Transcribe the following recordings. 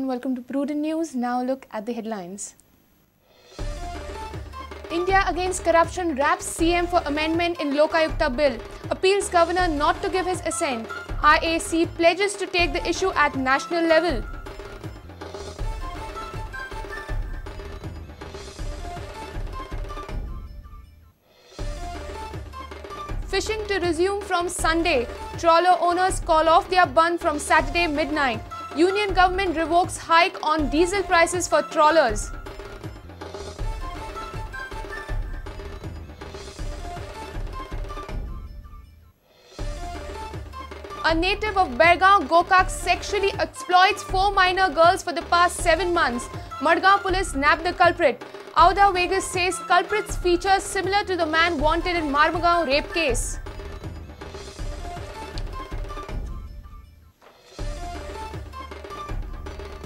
everyone, welcome to Prudent News. Now look at the headlines. India against corruption raps CM for amendment in Lokayukta bill. Appeals governor not to give his assent. IAC pledges to take the issue at national level. Fishing to resume from Sunday. Trawler owners call off their bund from Saturday midnight. Union government revokes hike on diesel prices for trawlers. A native of Bergaon, Gokak sexually exploits 4 minor girls for the past 7 months. Madgaon police nabbed the culprit. Auda Vegas says culprit's features similar to the man wanted in Marmagaon rape case.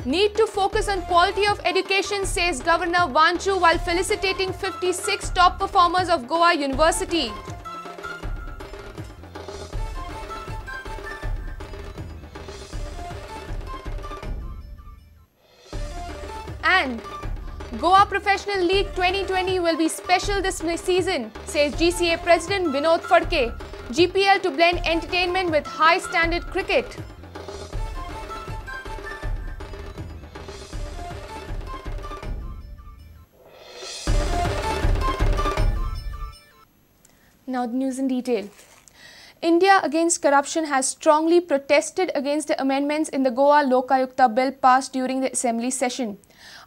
Need to focus on quality of education, says Governor Vanchu while felicitating 56 top performers of Goa University. And Goa Professional League 2020 will be special this season, says GCA President Vinod Phadke. GPL to blend entertainment with high-standard cricket. Now the news in detail. India against corruption has strongly protested against the amendments in the Goa Lokayukta bill passed during the assembly session.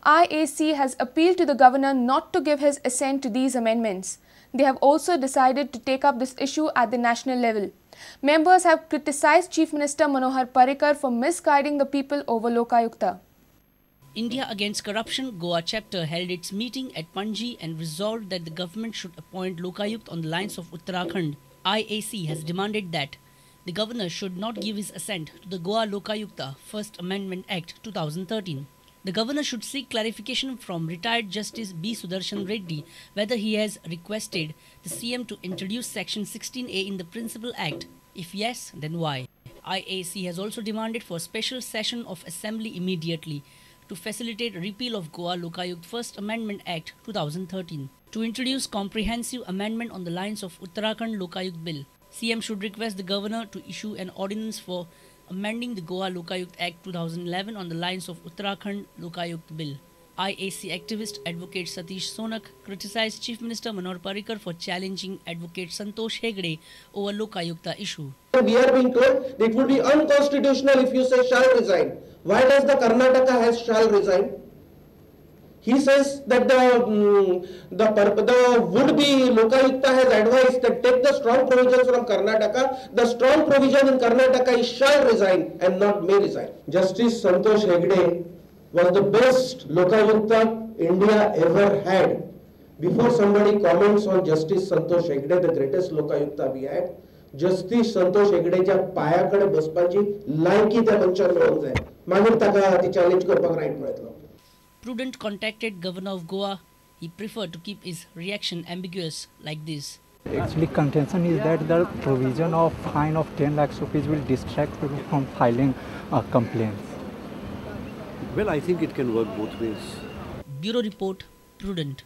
IAC has appealed to the governor not to give his assent to these amendments. They have also decided to take up this issue at the national level. Members have criticized Chief Minister Manohar Parrikar for misguiding the people over Lokayukta. India Against Corruption Goa chapter held its meeting at Panji and resolved that the government should appoint Lokayukt on the lines of Uttarakhand. IAC has demanded that the governor should not give his assent to the Goa Lokayukta First Amendment Act 2013. The governor should seek clarification from retired Justice B. Sudarshan Reddy whether he has requested the CM to introduce Section 16A in the Principal Act. If yes, then why? IAC has also demanded for a special session of Assembly immediately to facilitate repeal of Goa Lokayukt First Amendment Act 2013. To introduce comprehensive amendment on the lines of Uttarakhand Lokayukt Bill, CM should request the governor to issue an ordinance for amending the Goa Lokayukt Act 2011 on the lines of Uttarakhand Lokayukt Bill. IAC activist Advocate Satish Sonak criticized Chief Minister Manohar Parrikar for challenging Advocate Santosh Hegde over Lokayukta issue. We are being told that it would be unconstitutional if you say shall resign. Why does the Karnataka has shall resign? He says that the would-be Lokayukta has advised that take the strong provisions from Karnataka. The strong provision in Karnataka is shall resign and not may resign. Justice Santosh Hegde was the best Lokayukta India ever had. Before somebody comments on Justice Santosh Hegde, the greatest Lokayukta we had, Justice Santosh Hegdeच्या पायाकडे बसपाची लायकी त्या मनशान मेळोंक जाय. मागीर ताका ती challenge करपाक riot मेळटलो. Prudent contacted Governor of Goa. He preferred to keep his reaction ambiguous like this. Actually, contention is that the provision of fine of 10 lakhs rupees will distract people from filing complaints. Well, I think it can work both ways. Bureau Report, Prudent.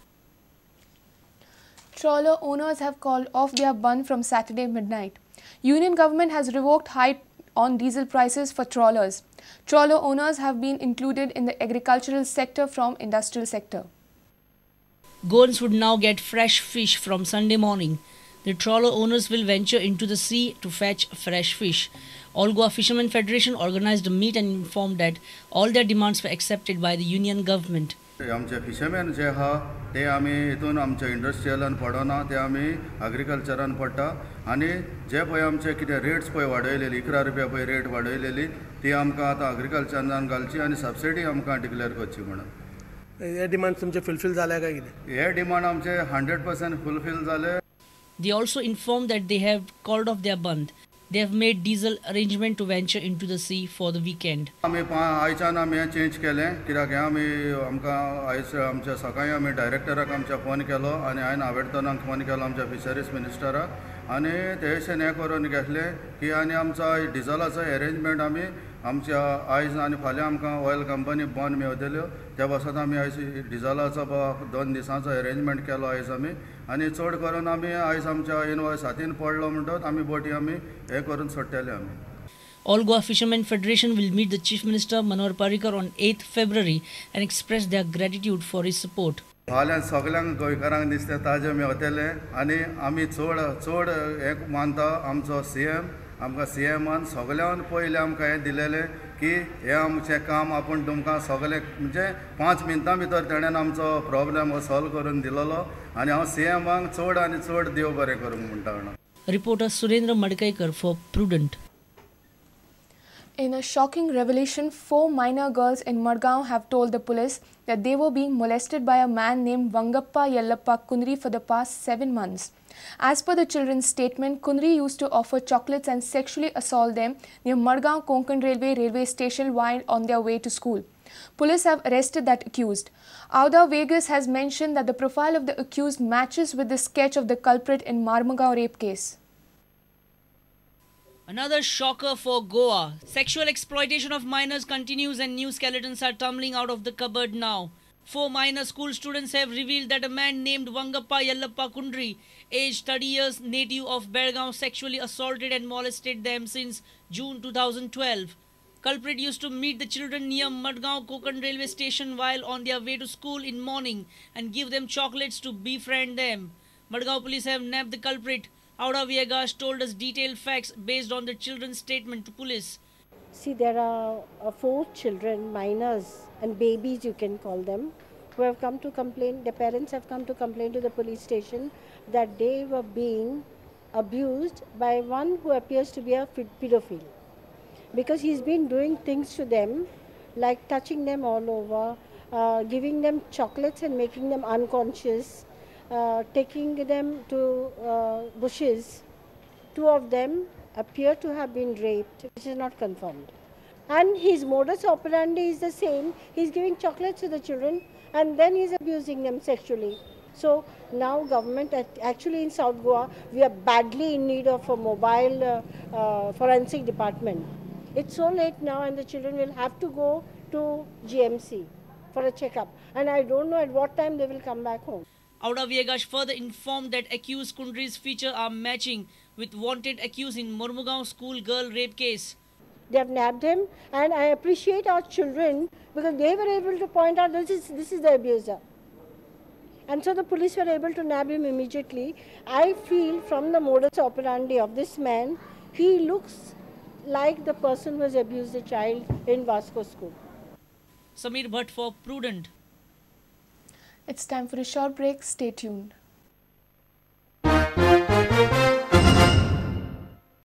Trawler owners have called off their bund from Saturday midnight. Union government has revoked hike on diesel prices for trawlers. Trawler owners have been included in the agricultural sector from industrial sector. Goans would now get fresh fish from Sunday morning. The trawler owners will venture into the sea to fetch fresh fish. All Goa Fishermen Federation organized a meet and informed that all their demands were accepted by the union government. आमचे fisherman जे आहा ते आमी हितून आमचे इंडस्ट्रियलान पडना ते आमी एग्रीकल्चरान पडटा आनी जे पळय आमचे कितें रेट्स पळय वाडयलेली 11 रुपया पळय रेट वाडयलेली ती आमकां आतां एग्रीकल्चरान घालची आनी सबसिडी आमकां डिक्लेअर करची म्हणून हे डिमांड तुमचे फुलफिल जाल्या काय कितें? हे डिमांड आमचे 100% फुलफिल जाले. They also informed that they have called off their bund. They have made diesel arrangement to venture into the sea for the weekend. आमी आयच्यान आमी चेंज केलें कित्याक आमी आमकां आयज आमच्या सकाळीं आमी डायरेक्टराक आमच्या फोन केलो आनी हांवें आवेडतनाक फोन केलो आमच्या फिशरीज मिनिस्टराक आनी ते हें करून घेतलें की आनी आमचो डिझलाचो अरेंजमेंट आमी आमच्या आयज आनी फाल्यां आमकां ऑयल कंपनी बंद मेवतल्यो त्या पासत आमी आयज डिझलाचो 2 दिसांचो अरेंजमेंट केलो आयज आमी आनी चड करून आमी आयज आमच्या इनवॉयस हातीन पडलो म्हणटच आमी बोटी आमी हे करून सोडटले आमी. All Goa Fishermen Federation will meet the Chief Minister Manohar Parrikar on 8th February and express their gratitude for his support. फाल्यां सगळ्यांक गोंयकारांक दिसता ताजे मेवतले आनी आमी चड चड एक मानता आमचो CM आमकां CMान सगळ्यान पयलें आमकां हें दिलेलें की हें आमचें काम आपूण तुमकां सगळें म्हणजे 5 मिनटां भितर तेणेन आमचो प्रॉब्लेम हो सॉल्व करून दिलोलो आनी हांव CMाक चड आनी चड देव बरें करूंक म्हणटा. Reporter Surendra Madkaikar for Prudent. In a shocking revelation, 4 minor girls in Madgaon have told the police that they were being molested by a man named Vangappa Yellappa Kundri for the past 7 months. As per the children's statement, Kundri used to offer chocolates and sexually assault them near Madgaon Konkan railway station while on their way to school. Police have arrested that accused. Auda Vegas has mentioned that the profile of the accused matches with the sketch of the culprit in Marmagaon rape case. Another shocker for Goa. Sexual exploitation of minors continues and new skeletons are tumbling out of the cupboard now. 4 minor school students have revealed that a man named Vangappa Yellappa Kundri, aged 30 years, native of Belgaum, sexually assaulted and molested them since June 2012. Culprit used to meet the children near Madgaon Konkan railway station while on their way to school in morning and give them chocolates to befriend them. Madgaon police have nabbed the culprit. Auda Vegas told us detailed facts based on the children's statement to police. See, there are 4 children, minors and babies you can call them, who have come to complain. Their parents have come to complain to the police station that they were being abused by one who appears to be a pedophile. Because he's been doing things to them, like touching them all over, giving them chocolates and making them unconscious, taking them to bushes. 2 of them appear to have been raped, which is not confirmed. And his modus operandi is the same. He's giving chocolates to the children and then he's abusing them sexually. So now government, actually in South Goa, we are badly in need of a mobile forensic department. It's so late now and the children will have to go to GMC for a checkup. And I don't know at what time they will come back home. Auda Vegas further informed that accused Kundri's features are matching with wanted accused in Mormugaon school girl rape case. They have nabbed him and I appreciate our children because they were able to point out this is the abuser. And so the police were able to nab him immediately. I feel from the modus operandi of this man, he looks like the person who has abused the child in Vasco school. Samir Bhatt for Prudent. It's time for a short break. Stay tuned.